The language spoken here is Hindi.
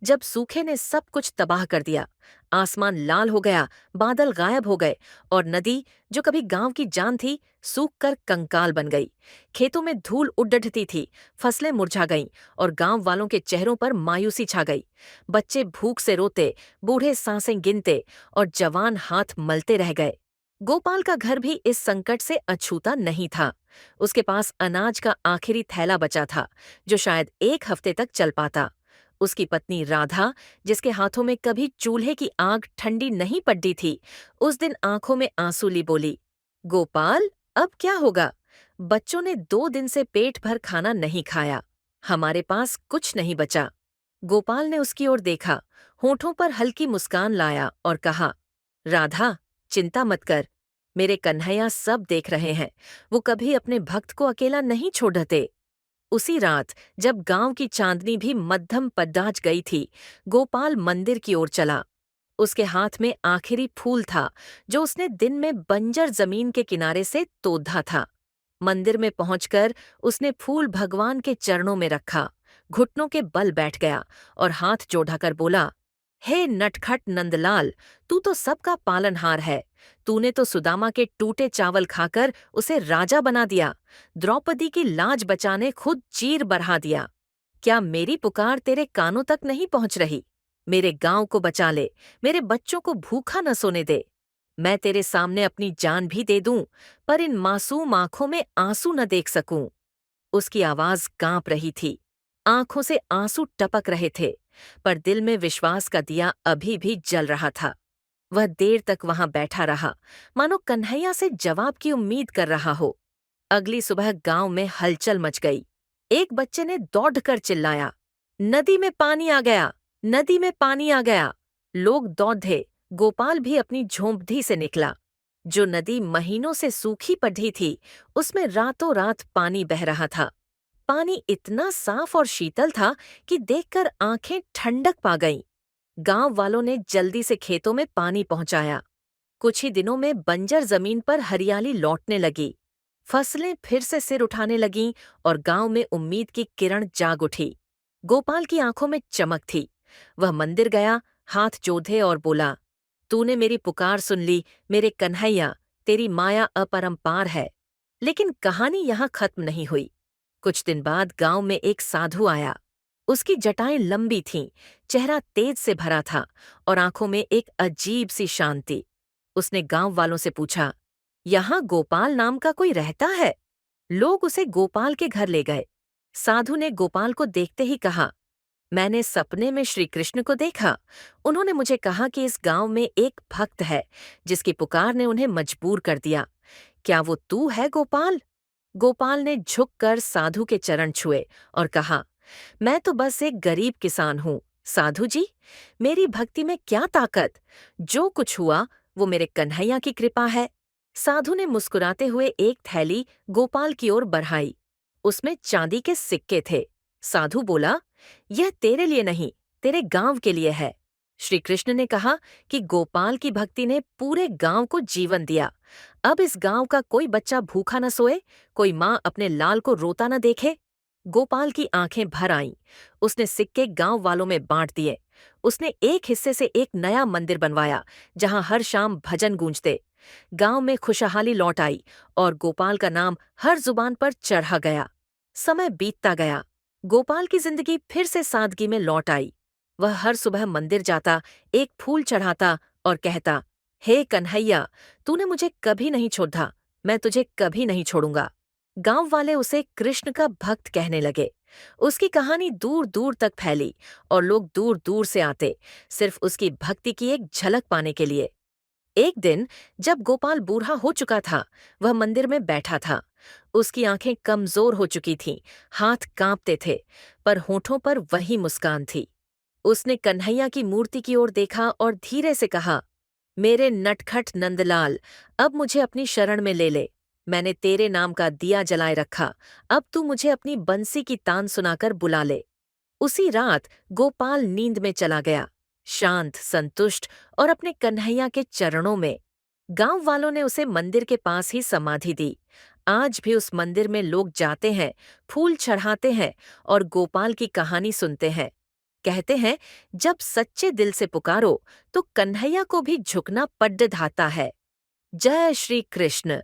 जब सूखे ने सब कुछ तबाह कर दिया। आसमान लाल हो गया, बादल गायब हो गए और नदी, जो कभी गांव की जान थी, सूख कर कंकाल बन गई। खेतों में धूल उड़ती थी, फसलें मुरझा गईं और गांव वालों के चेहरों पर मायूसी छा गई। बच्चे भूख से रोते, बूढ़े सांसें गिनते और जवान हाथ मलते रह गए। गोपाल का घर भी इस संकट से अछूता नहीं था। उसके पास अनाज का आखिरी थैला बचा था, जो शायद एक हफ्ते तक चल पाता। उसकी पत्नी राधा, जिसके हाथों में कभी चूल्हे की आग ठंडी नहीं पड़ती थी, उस दिन आंखों में आंसू ली बोली, गोपाल, अब क्या होगा? बच्चों ने 2 दिन से पेट भर खाना नहीं खाया। हमारे पास कुछ नहीं बचा। गोपाल ने उसकी ओर देखा, होठों पर हल्की मुस्कान लाया और कहा, राधा, चिंता मत कर। मेरे कन्हैया सब देख रहे हैं। वो कभी अपने भक्त को अकेला नहीं छोड़ते। उसी रात, जब गांव की चांदनी भी मद्धम पड्डाज गई थी, गोपाल मंदिर की ओर चला। उसके हाथ में आखिरी फूल था, जो उसने दिन में बंजर जमीन के किनारे से तोड़ा था। मंदिर में पहुंचकर उसने फूल भगवान के चरणों में रखा, घुटनों के बल बैठ गया और हाथ जोड़कर बोला, हे नटखट नंदलाल, तू तो सबका पालनहार है। तूने तो सुदामा के टूटे चावल खाकर उसे राजा बना दिया। द्रौपदी की लाज बचाने खुद चीर बढ़ा दिया। क्या मेरी पुकार तेरे कानों तक नहीं पहुंच रही? मेरे गांव को बचा ले, मेरे बच्चों को भूखा न सोने दे। मैं तेरे सामने अपनी जान भी दे दूं, पर इन मासूम आंखों में आंसू न देख सकूं। उसकी आवाज कांप रही थी, आंखों से आंसू टपक रहे थे, पर दिल में विश्वास का दिया अभी भी जल रहा था। वह देर तक वहां बैठा रहा, मानो कन्हैया से जवाब की उम्मीद कर रहा हो। अगली सुबह गांव में हलचल मच गई। एक बच्चे ने दौड़कर चिल्लाया, नदी में पानी आ गया! नदी में पानी आ गया! लोग दौड़े। गोपाल भी अपनी झोंपड़ी से निकला। जो नदी महीनों से सूखी पड़ी थी, उसमें रातों रात पानी बह रहा था। पानी इतना साफ और शीतल था कि देखकर आंखें ठंडक पा गईं। गांव वालों ने जल्दी से खेतों में पानी पहुंचाया। कुछ ही दिनों में बंजर जमीन पर हरियाली लौटने लगी। फसलें फिर से सिर उठाने लगीं और गांव में उम्मीद की किरण जाग उठी। गोपाल की आंखों में चमक थी। वह मंदिर गया, हाथ जोधे और बोला, तूने मेरी पुकार सुन ली, मेरे कन्हैया। तेरी माया अपरंपार है। लेकिन कहानी यहाँ खत्म नहीं हुई। कुछ दिन बाद गांव में एक साधु आया। उसकी जटाएं लंबी थीं, चेहरा तेज से भरा था और आंखों में एक अजीब सी शांति। उसने गांव वालों से पूछा, यहाँ गोपाल नाम का कोई रहता है? लोग उसे गोपाल के घर ले गए। साधु ने गोपाल को देखते ही कहा, मैंने सपने में श्री कृष्ण को देखा। उन्होंने मुझे कहा कि इस गांव में एक भक्त है, जिसकी पुकार ने उन्हें मजबूर कर दिया। क्या वो तू है, गोपाल? गोपाल ने झुककर साधु के चरण छुए और कहा, मैं तो बस एक गरीब किसान हूँ, साधु जी। मेरी भक्ति में क्या ताकत? जो कुछ हुआ वो मेरे कन्हैया की कृपा है। साधु ने मुस्कुराते हुए एक थैली गोपाल की ओर बढ़ाई। उसमें चांदी के सिक्के थे। साधु बोला, यह तेरे लिए नहीं, तेरे गांव के लिए है। श्री कृष्ण ने कहा कि गोपाल की भक्ति ने पूरे गांव को जीवन दिया। अब इस गांव का कोई बच्चा भूखा न सोए, कोई माँ अपने लाल को रोता न देखे। गोपाल की आंखें भर आईं। उसने सिक्के गांव वालों में बांट दिए। उसने एक हिस्से से एक नया मंदिर बनवाया, जहां हर शाम भजन गूंजते। गांव में खुशहाली लौट आई और गोपाल का नाम हर जुबान पर चढ़ा गया। समय बीतता गया। गोपाल की जिंदगी फिर से सादगी में लौट आई। वह हर सुबह मंदिर जाता, एक फूल चढ़ाता और कहता, हे कन्हैया, तूने मुझे कभी नहीं छोड़ा, मैं तुझे कभी नहीं छोड़ूंगा। गांव वाले उसे कृष्ण का भक्त कहने लगे। उसकी कहानी दूर दूर तक फैली और लोग दूर दूर से आते, सिर्फ उसकी भक्ति की एक झलक पाने के लिए। एक दिन, जब गोपाल बूढ़ा हो चुका था, वह मंदिर में बैठा था। उसकी आंखें कमजोर हो चुकी थीं, हाथ कांपते थे, पर होठों पर वही मुस्कान थी। उसने कन्हैया की मूर्ति की ओर देखा और धीरे से कहा, मेरे नटखट नंदलाल, अब मुझे अपनी शरण में ले ले। मैंने तेरे नाम का दिया जलाए रखा, अब तू मुझे अपनी बंसी की तान सुनाकर बुला ले। उसी रात गोपाल नींद में चला गया, शांत, संतुष्ट और अपने कन्हैया के चरणों में। गांव वालों ने उसे मंदिर के पास ही समाधि दी। आज भी उस मंदिर में लोग जाते हैं, फूल चढ़ाते हैं और गोपाल की कहानी सुनते हैं। कहते हैं, जब सच्चे दिल से पुकारो तो कन्हैया को भी झुकना पड्ड धाता है। जय श्री कृष्ण।